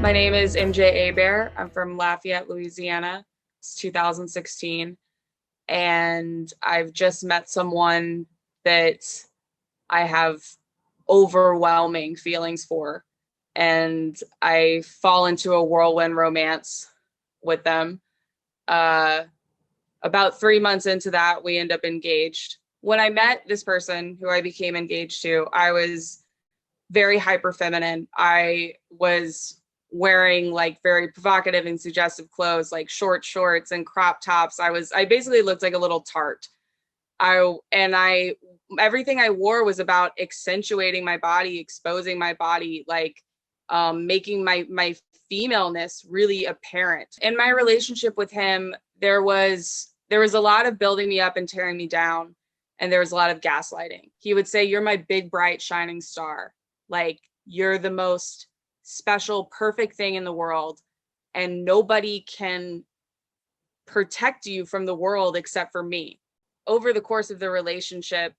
My name is MJ Abear. I'm from Lafayette, Louisiana. It's 2016. And I've just met someone that I have overwhelming feelings for. And I fall into a whirlwind romance with them. Uh, about 3 months into that, we end up engaged. When I met this person who I became engaged to, I was very hyper feminine. I was wearing like very provocative and suggestive clothes, like short shorts and crop tops. I basically looked like a little tart. I everything I wore was about accentuating my body, exposing my body, like making my femaleness really apparent. In my relationship with him, there was a lot of building me up and tearing me down, and there was a lot of gaslighting. He would say, "You're my big, bright, shining star. Like, you're the most special, perfect thing in the world, and nobody can protect you from the world except for me." Over the course of the relationship,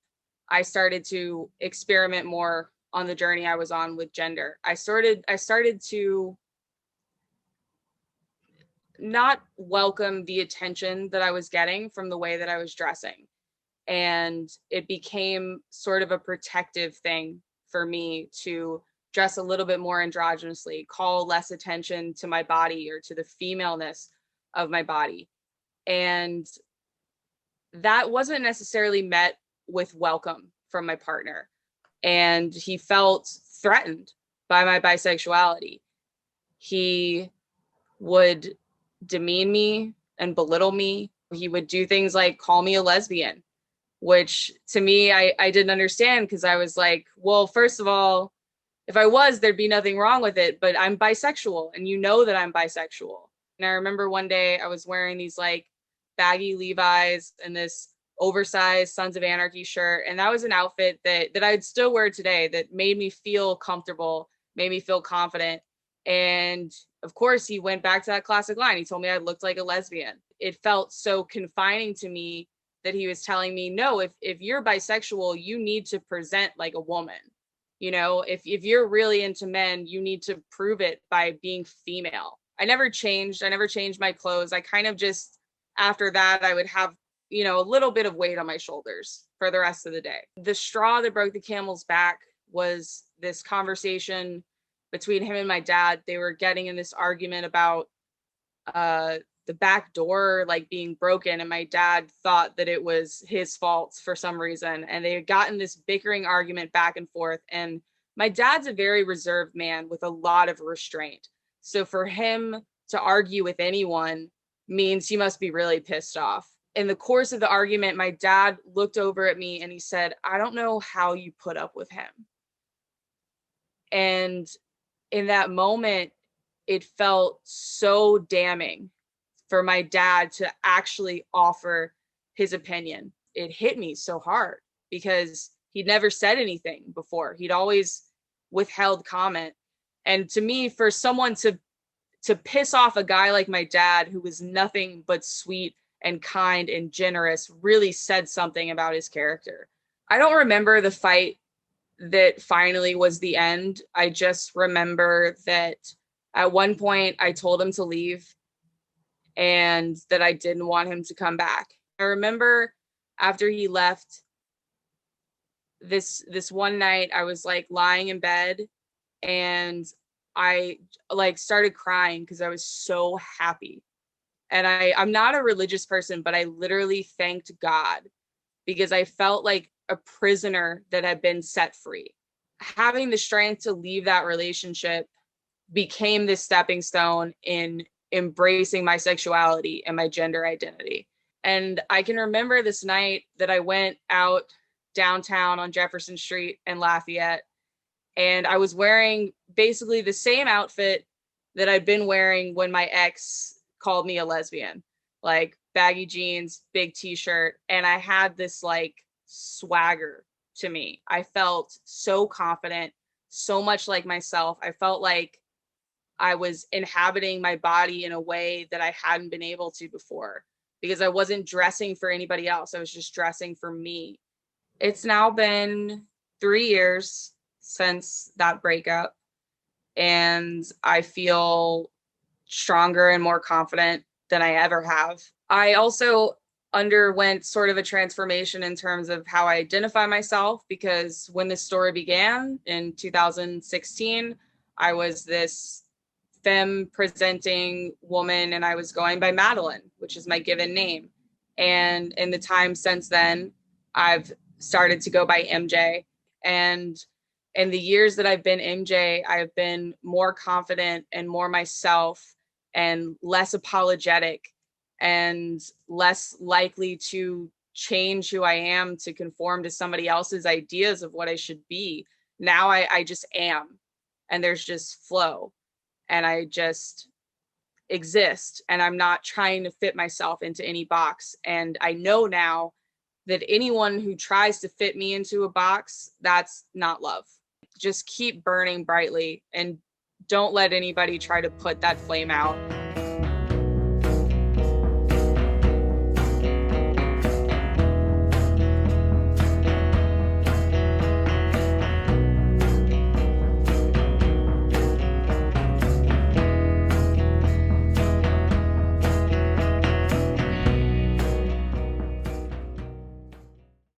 I started to experiment more on the journey I was on with gender. I started to not welcome the attention that I was getting from the way that I was dressing. And it became sort of a protective thing for me to dress a little bit more androgynously, call less attention to my body or to the femaleness of my body. And that wasn't necessarily met with welcome from my partner. And he felt threatened by my bisexuality. He would demean me and belittle me. He would do things like call me a lesbian, which to me, I didn't understand, because I was like, well, first of all, if I was, there'd be nothing wrong with it, but I'm bisexual and you know that I'm bisexual. And I remember one day I was wearing these like baggy Levi's and this oversized Sons of Anarchy shirt. And that was an outfit that I'd still wear today, that made me feel comfortable, made me feel confident. And of course, he went back to that classic line. He told me I looked like a lesbian. It felt so confining to me that he was telling me, no, if you're bisexual, you need to present like a woman. If you're really into men, you need to prove it by being female. I never changed. I never changed my clothes. I kind of just, after that, I would have, a little bit of weight on my shoulders for the rest of the day. The straw that broke the camel's back was this conversation between him and my dad. They were getting in this argument about the back door like being broken, and my dad thought that it was his fault for some reason, and they had gotten this bickering argument back and forth. And my dad's a very reserved man with a lot of restraint, so for him to argue with anyone means he must be really pissed off. In the course of the argument, my dad looked over at me and he said, "I don't know how you put up with him." And in that moment, it felt so damning for my dad to actually offer his opinion. It hit me so hard because he'd never said anything before. He'd always withheld comment. And to me, for someone to piss off a guy like my dad, who was nothing but sweet and kind and generous, really said something about his character. I don't remember the fight that finally was the end. I just remember that at one point I told him to leave and that I didn't want him to come back. I remember after he left, this one night I was like lying in bed and I like started crying because I was so happy. And I'm not a religious person, but I literally thanked God because I felt like a prisoner that had been set free. Having the strength to leave that relationship became this stepping stone in embracing my sexuality and my gender identity. And I can remember this night that I went out downtown on Jefferson Street in Lafayette, and I was wearing basically the same outfit that I'd been wearing when my ex called me a lesbian, like baggy jeans, big t-shirt, and I had this like swagger to me. I felt so confident, so much like myself. I felt like I was inhabiting my body in a way that I hadn't been able to before, because I wasn't dressing for anybody else. I was just dressing for me. It's now been 3 years since that breakup. and I feel stronger and more confident than I ever have. I also underwent sort of a transformation in terms of how I identify myself, because when this story began in 2016, I was this femme presenting woman and I was going by Madeline, which is my given name. And in the time since then, I've started to go by MJ. And in the years that I've been MJ, I've been more confident and more myself and less apologetic and less likely to change who I am to conform to somebody else's ideas of what I should be. Now I just am, and there's just flow, and I just exist, and I'm not trying to fit myself into any box. And I know now that anyone who tries to fit me into a box, that's not love. Just keep burning brightly and don't let anybody try to put that flame out.